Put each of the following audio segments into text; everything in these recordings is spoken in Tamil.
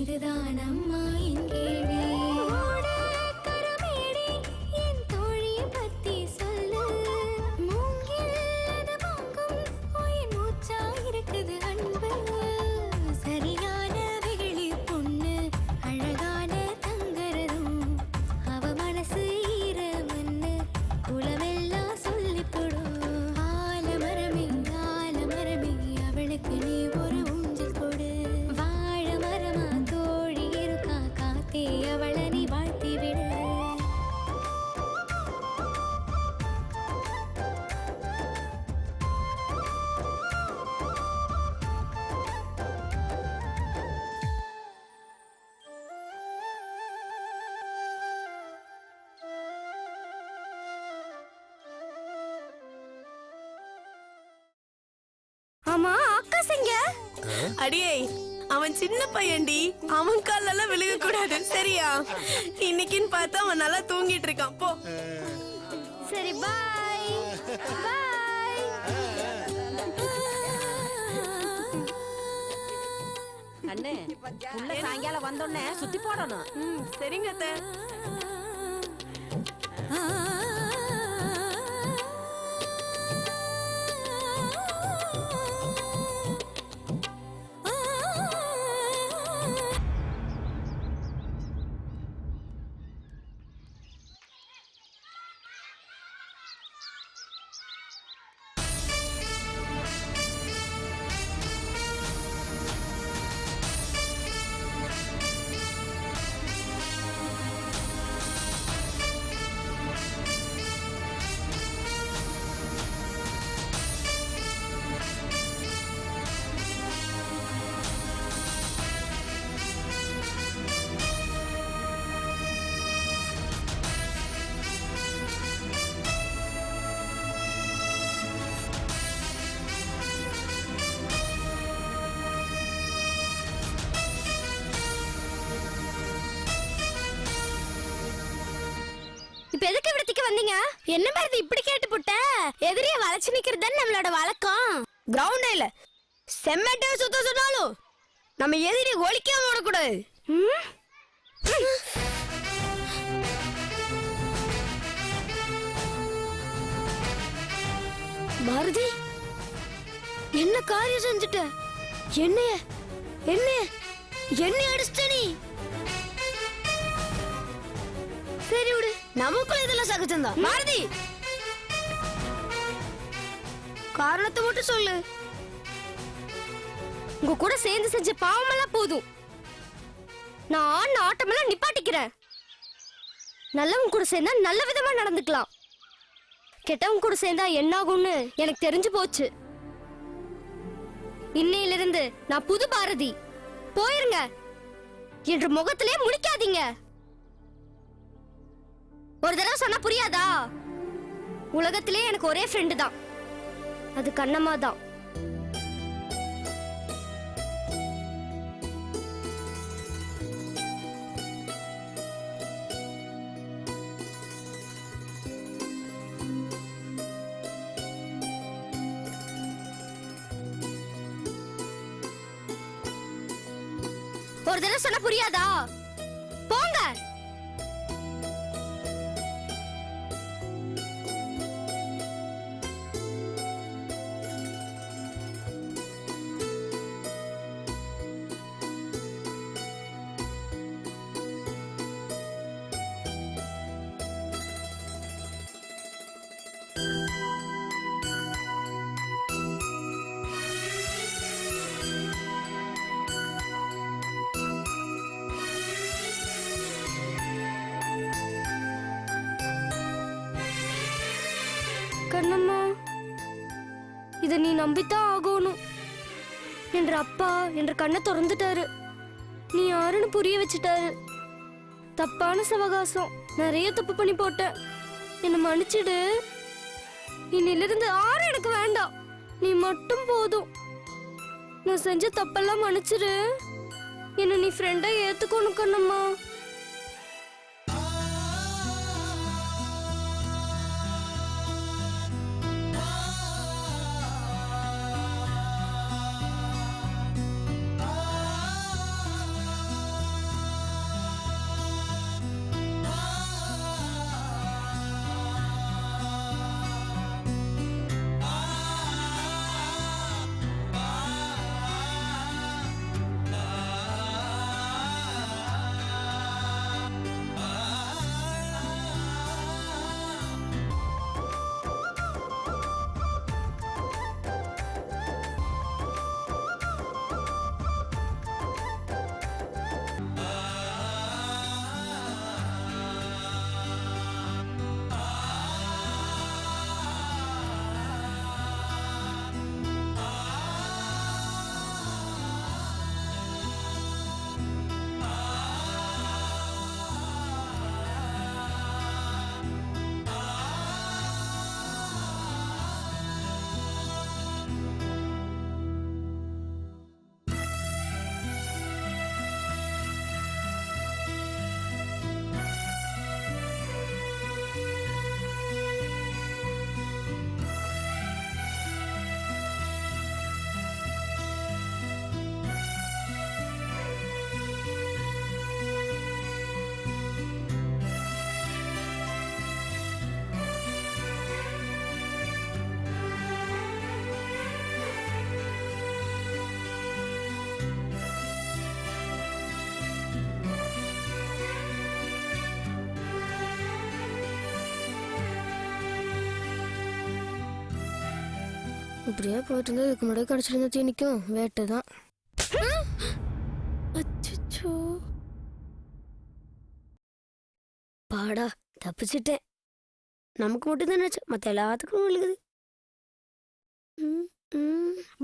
இதுதான் அம்மா என் கேள்வி. கருமேடி என் தோழியை பத்தி சொல்லு. மூங்கில் அது வாங்கும் உயிர் மூச்சா இருக்குது அன்பு. சரியான வெகுளி பொண்ணு அழகான தங்கரதும். அவ மனசு ஈர மண்ணு குலமெல்லாம் சொல்லி போடும். ஆலமரமே ஆலமரமே அவளுக்கு நீ ஒரு ஊஞ்சல் கொடு. வாழ மரமா தோழி இருக்கா காத்தே அவளை நீ வாழ்த்தி விடு. ஆமா ஆகாசங்க அடியே அவன் சின்ன பையன்டி, அவன் காலெல்லாம் விழுக கூடாது சரியா? இன்னைக்குன்னு பார்த்தா அவன் நல்லா தூங்கிட்டு இருக்கான். போ. சரி பாய் பாய். அண்ணே உள்ள சாயங்காலம் வந்தோடனே சுத்தி போடணும். சரிங்க அத்தை. இப்ப எதுக்கு விடத்துக்கு வந்தீங்க? என்ன மாதிரி இப்படி கேட்டு புட்ட? எதிரியை வளைச்சு நிக்கிறது தான் நம்மளோட வழக்கம். கிரவுண்ட் இல்ல செம்மட்டே சுத்த சொன்னாலும் நம்ம எதிரி ஒழிக்காம விடக்கூடாது. பாரதி என்ன காரியம் செஞ்சுட்ட? என்னைய என்னைய என்னைய அடிச்சிட்ட நீ. சரி விடு, நமக்குள்ள இதெல்லாம் சகஜம்தான். பாரதி காரணத்தை மட்டும் சொல்லு. உங்க கூட சேர்ந்து செஞ்ச பாவமெல்லாம் போதும். நான் ஆட்டமெல்லாம் நிப்பாட்டிக்கிறேன். நல்லவங்க கூட சேர்ந்தா நல்ல விதமா நடந்துக்கலாம். கெட்டவங்க கூட சேர்ந்தா என்னாகும்னு எனக்கு தெரிஞ்சு போச்சு. இன்னையிலிருந்து நான் புது பாரதி. போயிருங்க என்று முகத்திலே முழிக்காதீங்க. ஒரு தடவை சொன்னா புரியாதா? உலகத்திலே எனக்கு ஒரே ஃப்ரெண்டு தான், அது கண்ணம்மா தான். ஒரு தடவை சொன்னா புரியாதா? போங்க. கண்ணம்மா, இத நீ நம்பித்தான் ஆகணும். என்ற அப்பா என்ற கண்ணை திறந்துட்டாரு. நீ யாருன்னு புரிய வச்சுட்டாரு. தப்பான சவகாசம், நிறைய தப்பு பண்ணி போட்டேன். என்னை மன்னிச்சிடு. இன்னிலிருந்து யாரும் எனக்கு வேண்டாம், நீ மட்டும் போதும். நான் செஞ்ச தப்பெல்லாம் மன்னிச்சிரு. என்ன நீ ஃப்ரெண்டா ஏத்துக்கணும் கண்ணம்மா. இப்படியே போயிட்டு இருந்தா இதுக்கு முன்னாடி கிடைச்சிருந்த தீனிக்கும் வேட்டு தான். அச்சோ, பாடா தப்பிச்சிட்டேன். நமக்கு மட்டும் தான் நினைச்சேன், மத்த எல்லாத்துக்கும் விழுகுது.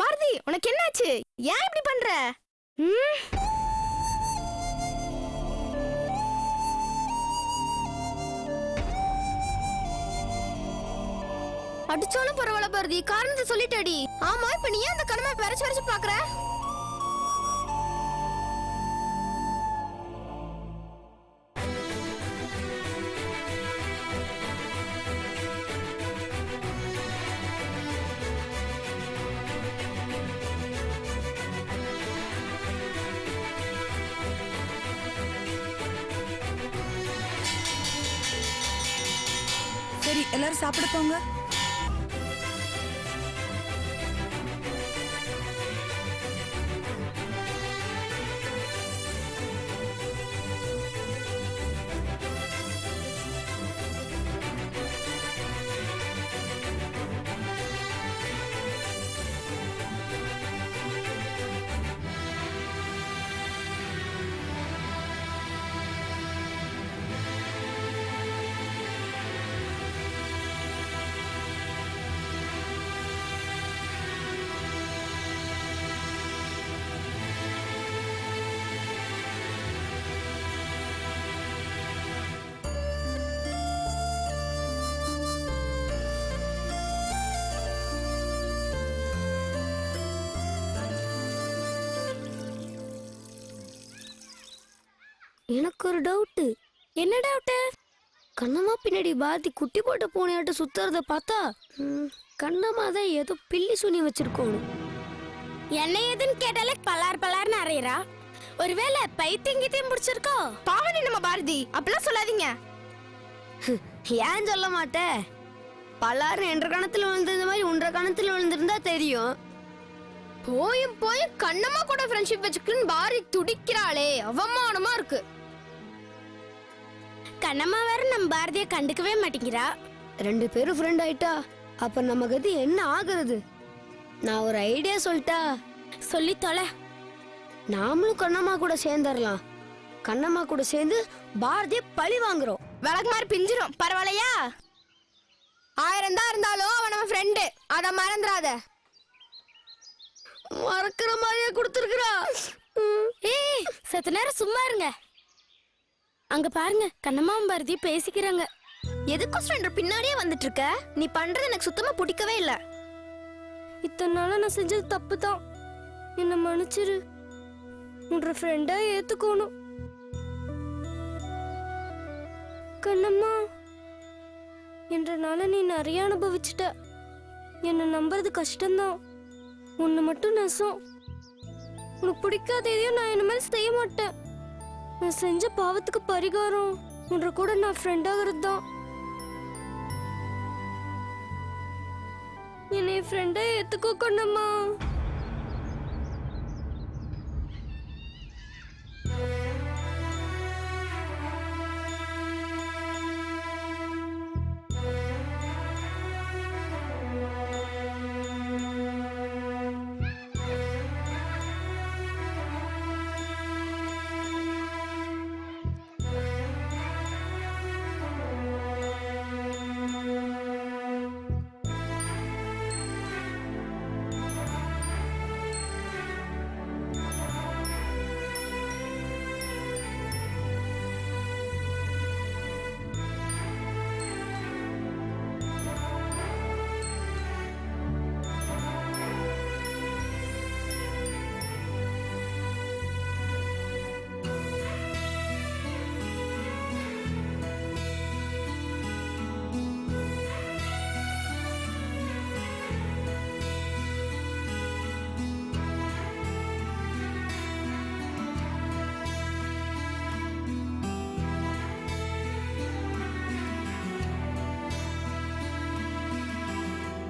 பாரதி உனக்கு என்னாச்சு? ஏன் இப்படி பண்ற? அடிச்சாலும் பரவாயில்ல பாரதி, காரணத்தை சொல்லிட்டடி. ஆமா, இப்ப நீ ஏன் அந்த கண்ணமா வரைச்சு வரைச்சு பாக்குற? சரி, எல்லாரும் சாப்பிட போங்க. எனக்கு ஒரு டவுட். என்ன டவுட்? கண்ணம்மா பின்னாடி பாரதி குட்டி போட்ட பூனையாட்ட சுத்துறத பார்த்தா கண்ணம்மா தான் ஏதோ பில்லி சுனி வச்சிருக்கோணும். என்ன ஏதுன்னு கேட்டாலே பலார் பலார்னு அறையறா. ஒருவேளை பைத்தியங்கிட்டையும் முடிச்சிருக்கோ? பாவனி நம்ம பாரதி, அப்படிலாம் சொல்லாதீங்க. ஏன் சொல்ல மாட்டேன்? பலாரும் என்ற கணத்துல விழுந்திருந்த மாதிரி ஒன்றரை கணத்துல விழுந்திருந்தா தெரியும். போயும் கண்ணம்மா கூட ஃப்ரெண்ட்ஷிப் வச்சுக்கணும்னு பாரதி துடிக்கிறாளே, அவமானமா இருக்கு. கண்ணம்மா வேற நம்ம பாரதியை கண்டுக்கவே மாட்டேங்கிறா. 2 பேரும் ஃப்ரெண்ட் ஆயிட்டா அப்ப நம்ம கதி என்ன ஆகுறது? நான் ஒரு ஐடியா சொல்லிட்டா? சொல்லி தொலை. நாமளும் கண்ணம்மா கூட சேர்ந்துடலாம். கண்ணம்மா கூட சேர்ந்து பாரதியை பழி வாங்குறோம். விளக்கு மாதிரி பிஞ்சிரும், பரவாயில்லையா? 1000 தான் இருந்தாலும் அவன் நம்ம ஃப்ரெண்டு, அத மறந்துடாத. மறக்கிற மாதிரியே கொடுத்துருக்குறா. ஏய், சத்து நேரம் சும்மா இருங்க. அங்க பாருங்க, கண்ணம்மாவும் பாரதி பேசிக்கிறாங்க. எதுக்கும் பின்னாடியே வந்துட்டு இருக்க? நீ பண்றது எனக்கு சுத்தமா பிடிக்கவே இல்ல. இத்தனை நாளா நான் செஞ்சது தப்பு தான். என்ன மன்னிச்சிரு. உன்ற ஃப்ரெண்டா ஏத்துக்கணும். கண்ணம்மா, என்றனால நீ நிறைய அனுபவிச்சுட்ட. என்ன நம்புறது கஷ்டம்தான். உன்னை மட்டும் நெசம். உனக்கு பிடிக்காத எதையும் நான் இனிமேல் செய்ய மாட்டேன். நான் செஞ்ச பாவத்துக்கு பரிகாரம் உன்ற கூட நான் ஃப்ரெண்ட் ஆகிறது தான். என்னை ஃப்ரெண்டா ஏத்துக்கோ கண்ணம்மா.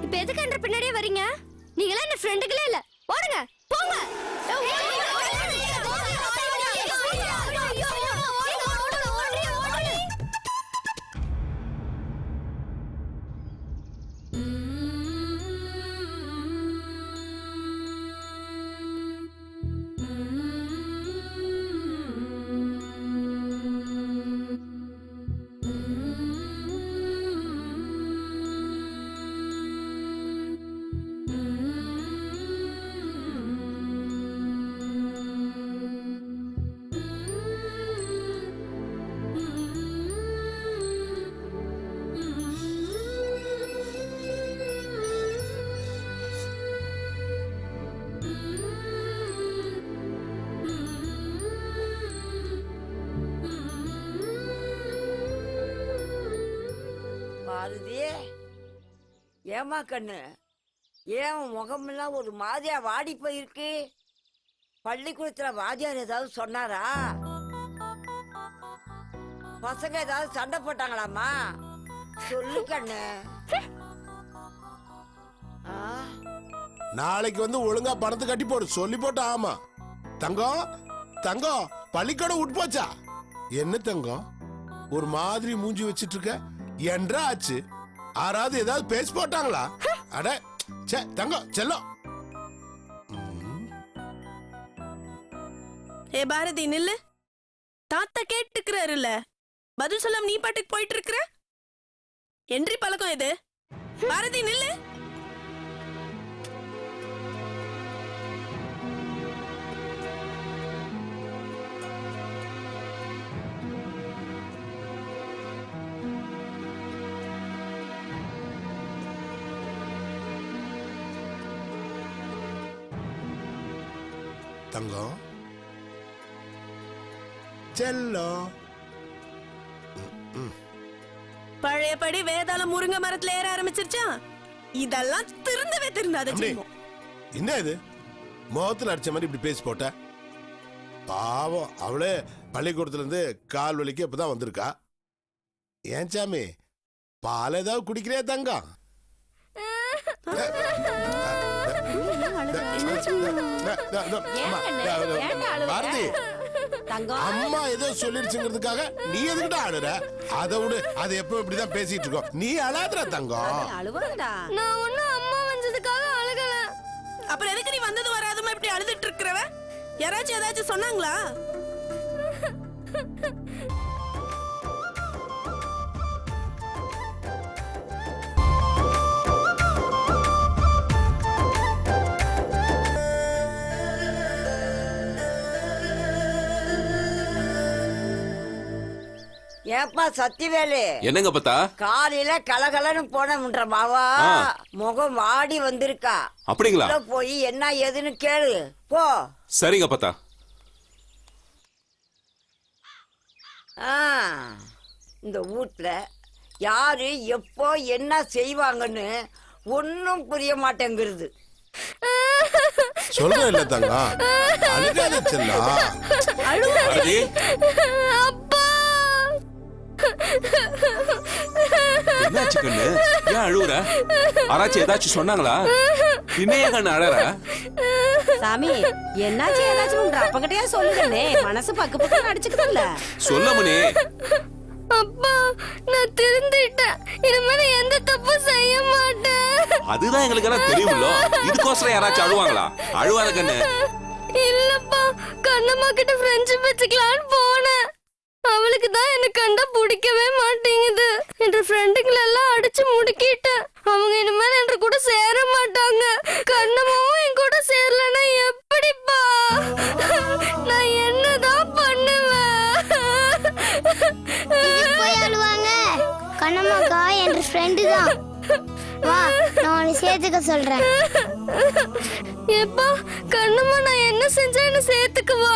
இப்ப எதுக்கு என்ற பின்னாடியே வரீங்க? நீங்களா என்ன ஃப்ரெண்டுகளே இல்ல. ஓடுங்க, போங்க. பாரதி, ஏமா கண்ணு, ஏன் உன் முகமெல்லாம் ஒரு மாதிரியா வாடி போயிருக்கு? பள்ளிக்கூடத்துல வாத்தியார் ஏதாவது சொன்னாரா? பசங்க ஏதாவது சண்டை போட்டாங்களாமா? சொல்லு கண்ணு. ஆ, நாளைக்கு வந்து ஒழுங்கா பணத்தை கட்டி போடு சொல்லி போட்டு. ஆமா தங்கம், தங்கம் பள்ளிக்கூடம் விட்டு போச்சா? என்ன தங்கம் ஒரு மாதிரி மூஞ்சி வச்சிட்டு இருக்க? என்றா ஆச்சு? யாராவது ஏதாவது பேசி போட்டாங்களா? அட சே தங்கம் செல்லம். ஏ பாரதி நில்லு. தாத்தா கேட்டுக்கிறாருல்ல, பதில் சொல்லாம நீ பாட்டுக்கு போயிட்டு இருக்கிற. என்றி பழக்கம் இது. பாரதி நில்லு. தங்கம் செல்லம். பழையபடி வேதாள முருங்கை மரத்துல ஏற ஆரம்பிச்சிருச்சா? இதெல்லாம் திருந்தவே திருந்தாத அம்மே, ஜென்மம். என்ன இது முகத்துல அடிச்ச மாதிரி இப்படி பேசி போட்ட? பாவம் அவளே பள்ளிக்கூடத்துல இருந்து கால் வலிக்கு இப்பதான் வந்திருக்கா. ஏன் சாமி பால் ஏதாவது குடிக்கிறியா தங்கம்? பாரதி, தங்கம் அம்மா ஏதோ சொல்லிருச்சுங்கிறதுக்காக நீ எதுக்கிட்ட அழுற? அதை விடு, அதை எப்ப இப்படிதான் பேசிட்டு இருக்கோம். நீ அழாதுற தங்கம். அழுவாதடா. நான் ஒன்னும் அம்மா வந்ததுக்காக அழுகல. அப்புறம் எதுக்கு நீ வந்தது வராதமா இப்படி அழுதுட்டு இருக்கிறவ? யாராச்சும் ஏதாச்சும் சொன்னாங்களா? ஏப்பா சத்திவேலு, என்னங்க பத்தா? காலையில கலகலன்னு போனமுன்ற மாவா முகம் வாடி வந்திருக்கா. அப்படிங்களா? உள்ள போய் என்ன ஏதுன்னு கேளு போ. சரிங்க பத்தா. ஆ, இந்த வீட்ல யாரு எப்போ என்ன செய்வாங்கன்னு ஒன்னும் புரிய மாட்டேங்கிறது. சொல்றேன் இல்ல தங்கம், அழுகாத செல்லம். பாரதி, அப்பா என்னாச்சு கண்ணு? ஏன் அழுவுற? யாராச்சும் ஏதாச்சும் சொன்னாங்களா? இன்னையே கண்ணு அழற? சாமி என்னாச்சு ஏதாச்சும் அப்பங்கிட்டயா சொல்லுங்கண்ணே. மனசு பக்கு பக்கம் நடிச்சுக்குதுல்ல. சொல்லமுனே. அப்பா நான் திருந்திட்டேன். இனிமேல் எந்த தப்பும் செய்ய மாட்டேன். அதுதான் எங்களுக்கு எல்லாம் தெரியுமല്ലോ. இதுக்கோசரம் யாராச்சும் அழுவாங்களா? அழுவாத கண்ணு. இல்லப்பா, கண்ணம்மா கிட்ட ஃப்ரெண்ட்ஷிப் வச்சுக்கலான்னு போனேன். அவளுக்கு தான் என்ன கண்டா பிடிக்கவே மாட்டேங்குது. என்ற ஃப்ரெண்டுங்களை எல்லாம் அடிச்சு முடுக்கிட்டேன். அவங்க இனிமேல் என்ற கூட சேர மாட்டாங்க. கண்ணம்மாவும் என் கூட சேரலன்னா எப்படிப்பா? நான் என்னதான் பண்ணுவேன்? போய் அழுவாங்க. கண்ணம்மாக்கா என் ஃப்ரெண்டு தான். வா, நான் உன்னை சேர்த்துக்க சொல்றேன். எப்பா கண்ணம்மா நான் என்ன செஞ்சா என்ன சேர்த்துக்குவா?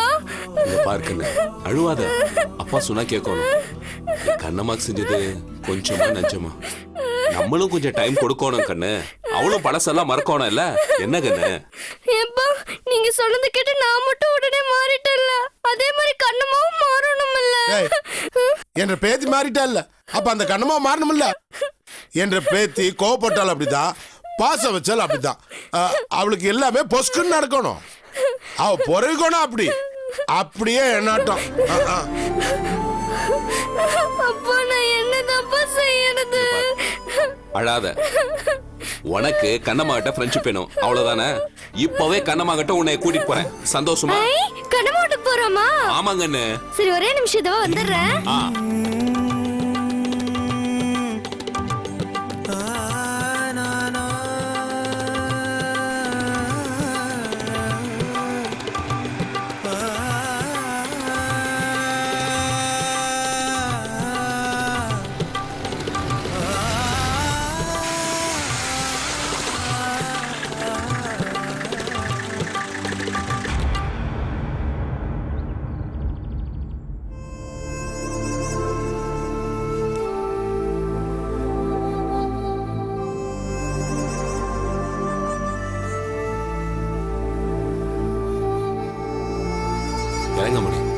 இங்க பாரு கண்ணு, அழுவாத. அப்பா சொன்னா கேட்கணும். கண்ணம்மாக்கு செஞ்சது கொஞ்சமா நஞ்சமா. நம்மளும் கொஞ்சம் டைம் கொடுக்கணும் கண்ணு. அவளும் பழசெல்லாம் மறக்கணும் இல்ல? என்ன கண்ணு? எப்பா நீங்க சொன்னது கேட்டு நான் மட்டும் உடனே மாறிட்டேன்ல, அதே மாதிரி கண்ணம்மாவும் மாறணும் இல்ல? ஏய், என்ற பேத்தி மாறிட்டா இல்ல, அப்ப அந்த கண்ணமா மாறணும் இல்ல? என்ற பேத்தி கோவப்பட்டால் அப்படிதான், பாசம் வச்சால் அப்படிதான். அவளுக்கு எல்லாமே பொஸ்குன்னு நடக்கணும். அவ பொறைக்கணும் அப்படி. அப்படியே என்னாட்டம். அப்பா நான் என்னதான்ப்பா செய்யறது? அழாத. உனக்கு கண்ணம்மா கிட்ட ஃப்ரெண்ட்ஷிப் வேணும் அவ்வளவுதானே? இப்பவே கண்ணம்மா கிட்ட உன்னை கூட்டிட்டு போறேன். சந்தோஷமா? கண்ணம்மா வீட்டுக்கு போறோமா? ஆமாங்கண்ணு. சரி ஒரே நிமிஷம் இதோ வந்துடுறேன். ஆ, இறங்க முடியும்.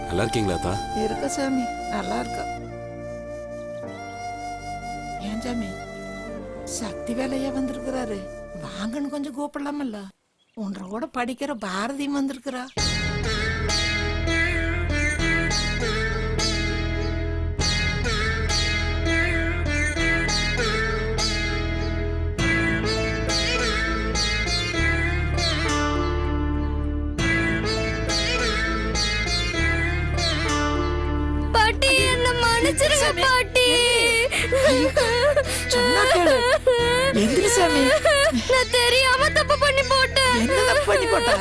நல்லா இருக்கீங்களா தா? இருக்க சாமி, நல்லா இருக்கா. ஏன் சாமி, சக்தி வேலையா வந்திருக்கிறாரு, வாங்கன்னு கொஞ்சம் கூப்பிடலாமல்ல? ஒன்றரை கூட படிக்கிற பாரதியும் வந்திருக்கிறா. பாட்டி என்ன மன்னிச்சிருங்க பாட்டி. சொன்னா கேளு. எந்திரி சாமி. நான் தெரியாம தப்பு பண்ணி போட்டேன். என்ன தப்பு பண்ணி போட்ட?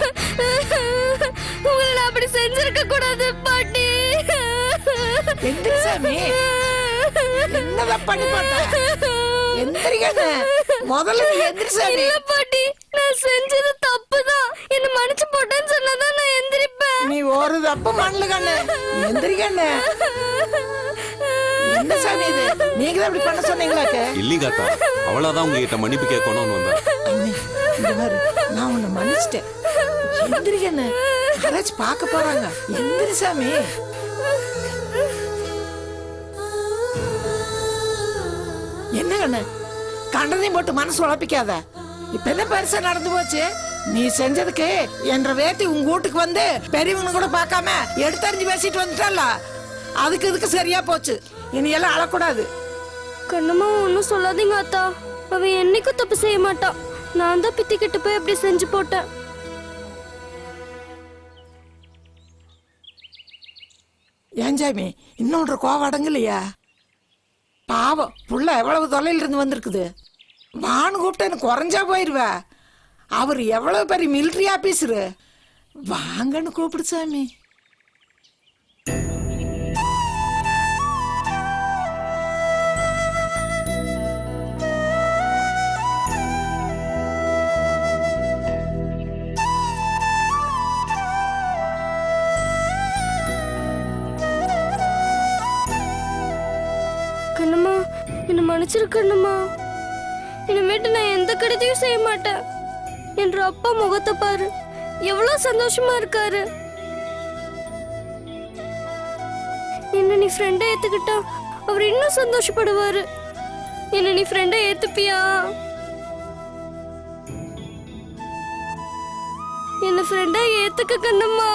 உங்களை நான் அப்படி செஞ்சிருக்க கூடாது பாட்டி. எந்திரி சாமி. என்ன தப்பு பண்ணி போட்ட? எந்திரிக்கண்ணே. முதல்ல நீ எந்திரி சாமி. இல்ல பாட்டி, நான் செஞ்சது தப்புதான். என்ன மன்னிச்சு போட்டேன்னு சொன்னாதான் நான் எந்திரிப்பேன். நீ ஒரு தப்பு பண்ணல கண்ணு. எந்திரிக்கண்ணே. என்ன சாமி இது? நீங்க தான் இப்படி பண்ண சொன்னீங்களாக்க? இல்லீங்க அத்தா, அவளாதான் உங்ககிட்ட மன்னிப்பு கேட்கணும்னு வந்தா. அண்ணி, இந்த மாதிரி நான் உன்னை மன்னிச்சிட்டேன். எந்திரிக்கண்ணே. யாராச்சும் பார்க்க போறாங்க. எந்திரி சாமி. என்ன கண்ணு, கண்டதையும் போட்டு மனசு உழப்பிக்காத. இப்ப என்ன பெருசா நடந்து போச்சு? நீ செஞ்சதுக்கு என்ற வேத்தி உங்க வீட்டுக்கு வந்து பெரியவங்க கூட பார்க்காம எடுத்தறிஞ்சு பேசிட்டு வந்துட்டல்ல, அதுக்கு இதுக்கு சரியா போச்சு. இனி எல்லாம் அழக்கூடாது. கண்ணம்மா ஒன்னும் சொல்லாதீங்க அத்தா. அவன் என்னைக்கும் தப்பு செய்ய மாட்டான். நான் தான் பித்திக்கிட்டு போய் அப்படி செஞ்சு போட்டேன். ஏன் சாமி, இன்னொன்று கோவம் அடங்கலையா? பாவம் புள்ள எவ்வளவு தொலைல இருந்து வந்திருக்குது. வான்னு கூப்பிட்டு எனக்கு குறைஞ்சா போயிருவா. அவர் எவ்வளவு பெரிய மிலிட்ரி ஆபீசரு. வாங்கன்னு கூப்பிடு சாமி. கண்ணம்மா என்ன மன்னிச்சிரு கண்ணம்மா. இனிமேட்டு நான் எந்த கெடுதியும் செய்ய மாட்டேன். என்ற அப்பா முகத்தை பாரு, எவ்வளவு சந்தோஷமா இருக்காரு. என்ன நீ ஃப்ரெண்டை ஏத்துக்கிட்டா அவர் இன்னும் சந்தோஷப்படுவாரு. என்ன நீ ஃப்ரெண்டை ஏத்துப்பியா? என்ன ஃப்ரெண்டா ஏத்துக்க கண்ணம்மா.